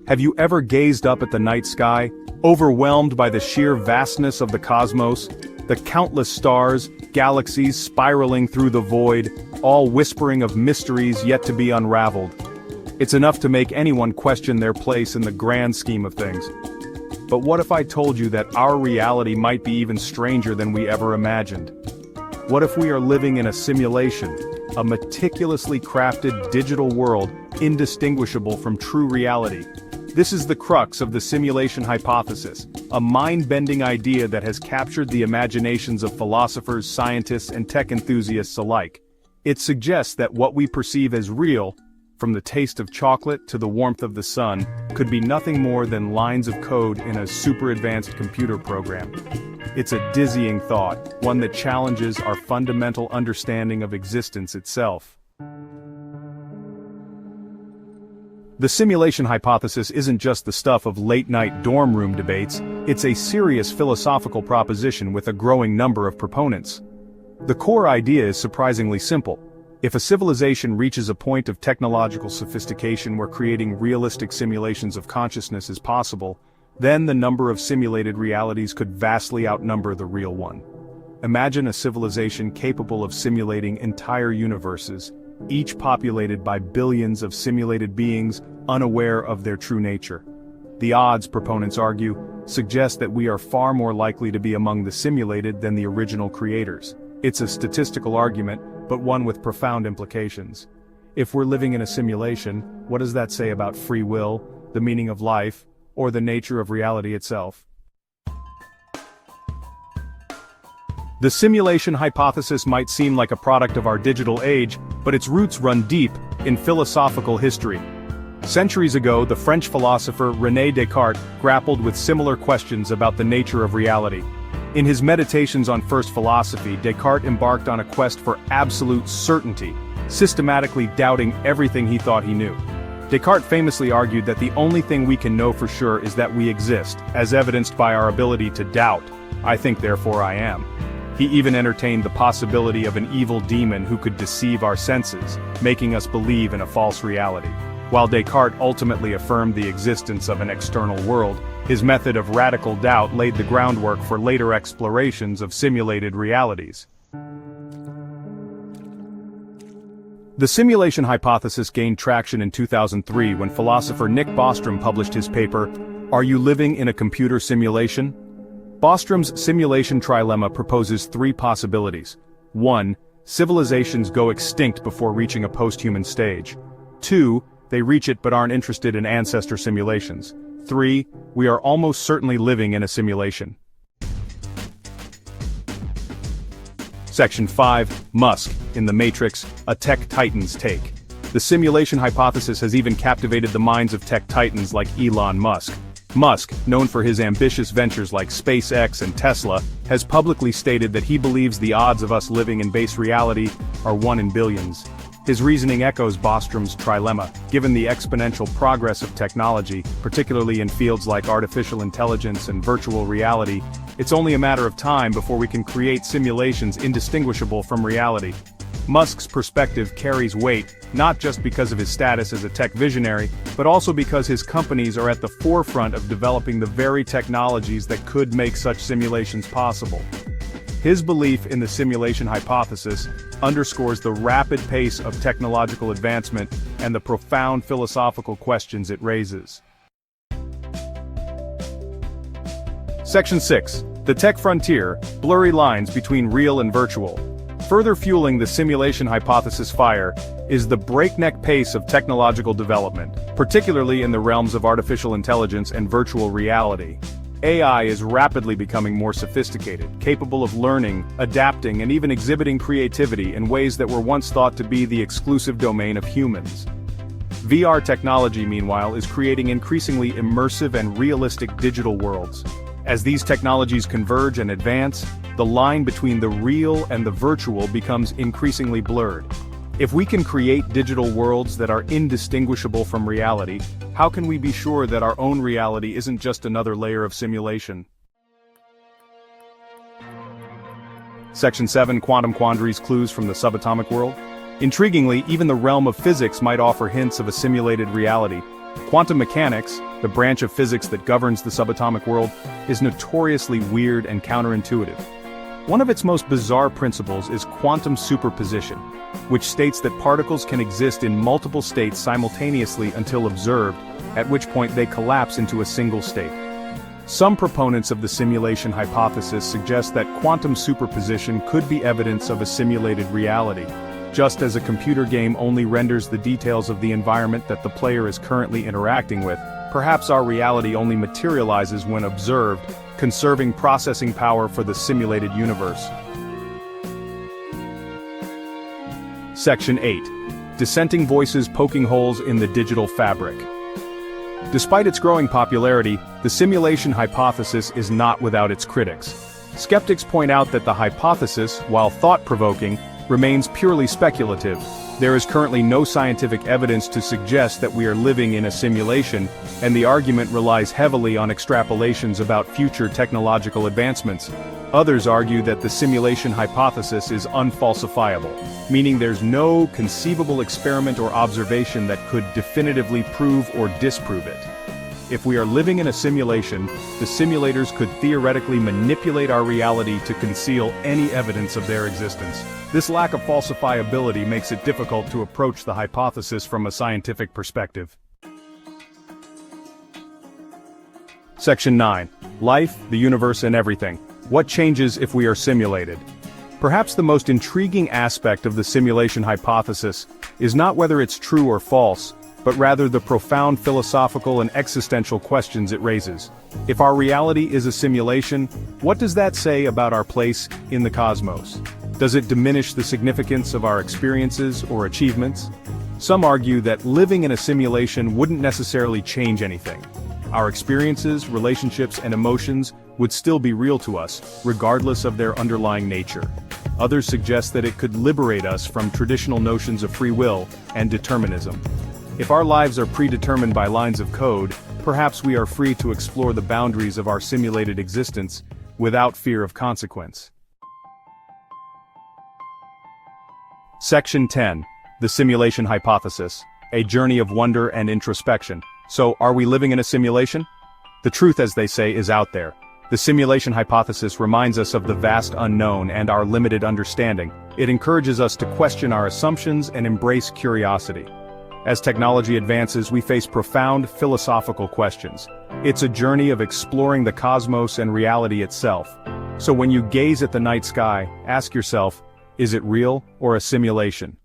Have you ever gazed up at the night sky, overwhelmed by the sheer vastness of the cosmos, the countless stars, galaxies spiraling through the void, all whispering of mysteries yet to be unraveled? It's enough to make anyone question their place in the grand scheme of things. But what if I told you that our reality might be even stranger than we ever imagined? What if we are living in a simulation, a meticulously crafted digital world indistinguishable from true reality? This is the crux of the simulation hypothesis, a mind-bending idea that has captured the imaginations of philosophers, scientists, and tech enthusiasts alike. It suggests that what we perceive as real, from the taste of chocolate to the warmth of the sun, could be nothing more than lines of code in a super-advanced computer program. It's a dizzying thought, one that challenges our fundamental understanding of existence itself. The simulation hypothesis isn't just the stuff of late-night dorm room debates, it's a serious philosophical proposition with a growing number of proponents. The core idea is surprisingly simple. If a civilization reaches a point of technological sophistication where creating realistic simulations of consciousness is possible, then the number of simulated realities could vastly outnumber the real one. Imagine a civilization capable of simulating entire universes, each populated by billions of simulated beings unaware of their true nature. The odds, proponents argue, suggest that we are far more likely to be among the simulated than the original creators. It's a statistical argument, but one with profound implications. If we're living in a simulation, what does that say about free will, the meaning of life, or the nature of reality itself? The simulation hypothesis might seem like a product of our digital age, but its roots run deep in philosophical history. Centuries ago, the French philosopher René Descartes grappled with similar questions about the nature of reality. In his Meditations on First Philosophy, Descartes embarked on a quest for absolute certainty, systematically doubting everything he thought he knew. Descartes famously argued that the only thing we can know for sure is that we exist, as evidenced by our ability to doubt. I think, therefore I am. He even entertained the possibility of an evil demon who could deceive our senses, making us believe in a false reality. While Descartes ultimately affirmed the existence of an external world, his method of radical doubt laid the groundwork for later explorations of simulated realities. The simulation hypothesis gained traction in 2003 when philosopher Nick Bostrom published his paper, "Are You Living in a Computer Simulation?" Bostrom's simulation trilemma proposes three possibilities. 1. Civilizations go extinct before reaching a post-human stage. 2. They reach it but aren't interested in ancestor simulations. 3. We are almost certainly living in a simulation. Section 5. Musk, in The Matrix, a tech titan's take. The simulation hypothesis has even captivated the minds of tech titans like Elon Musk. Musk, known for his ambitious ventures like SpaceX and Tesla, has publicly stated that he believes the odds of us living in base reality are 1 in billions. His reasoning echoes Bostrom's trilemma. Given the exponential progress of technology, particularly in fields like artificial intelligence and virtual reality, it's only a matter of time before we can create simulations indistinguishable from reality. Musk's perspective carries weight, not just because of his status as a tech visionary, but also because his companies are at the forefront of developing the very technologies that could make such simulations possible. His belief in the simulation hypothesis underscores the rapid pace of technological advancement and the profound philosophical questions it raises. Section 6. The Tech Frontier, Blurry Lines Between Real and Virtual. Further fueling the simulation hypothesis fire is the breakneck pace of technological development, particularly in the realms of artificial intelligence and virtual reality. AI is rapidly becoming more sophisticated, capable of learning, adapting, and even exhibiting creativity in ways that were once thought to be the exclusive domain of humans. VR technology, meanwhile, is creating increasingly immersive and realistic digital worlds. As these technologies converge and advance, the line between the real and the virtual becomes increasingly blurred. If we can create digital worlds that are indistinguishable from reality, how can we be sure that our own reality isn't just another layer of simulation? Section 7. Quantum Quandaries, Clues from the Subatomic World. Intriguingly, even the realm of physics might offer hints of a simulated reality. Quantum mechanics, the branch of physics that governs the subatomic world, is notoriously weird and counterintuitive. One of its most bizarre principles is quantum superposition, which states that particles can exist in multiple states simultaneously until observed, at which point they collapse into a single state. Some proponents of the simulation hypothesis suggest that quantum superposition could be evidence of a simulated reality. Just as a computer game only renders the details of the environment that the player is currently interacting with, perhaps our reality only materializes when observed, conserving processing power for the simulated universe. Section 8. Dissenting voices poking holes in the digital fabric. Despite its growing popularity, the simulation hypothesis is not without its critics. Skeptics point out that the hypothesis, while thought-provoking, remains purely speculative. There is currently no scientific evidence to suggest that we are living in a simulation, and the argument relies heavily on extrapolations about future technological advancements. Others argue that the simulation hypothesis is unfalsifiable, meaning there's no conceivable experiment or observation that could definitively prove or disprove it. If we are living in a simulation, the simulators could theoretically manipulate our reality to conceal any evidence of their existence. This lack of falsifiability makes it difficult to approach the hypothesis from a scientific perspective. Section 9. Life, the universe and everything. What changes if we are simulated? Perhaps the most intriguing aspect of the simulation hypothesis is not whether it's true or false, but rather the profound philosophical and existential questions it raises. If our reality is a simulation, what does that say about our place in the cosmos? Does it diminish the significance of our experiences or achievements? Some argue that living in a simulation wouldn't necessarily change anything. Our experiences, relationships, and emotions would still be real to us, regardless of their underlying nature. Others suggest that it could liberate us from traditional notions of free will and determinism. If our lives are predetermined by lines of code, perhaps we are free to explore the boundaries of our simulated existence without fear of consequence. Section 10. The Simulation Hypothesis. A journey of wonder and introspection. So, are we living in a simulation? The truth, as they say, is out there. The simulation hypothesis reminds us of the vast unknown and our limited understanding. It encourages us to question our assumptions and embrace curiosity. As technology advances, we face profound philosophical questions. It's a journey of exploring the cosmos and reality itself. So when you gaze at the night sky, ask yourself, is it real or a simulation?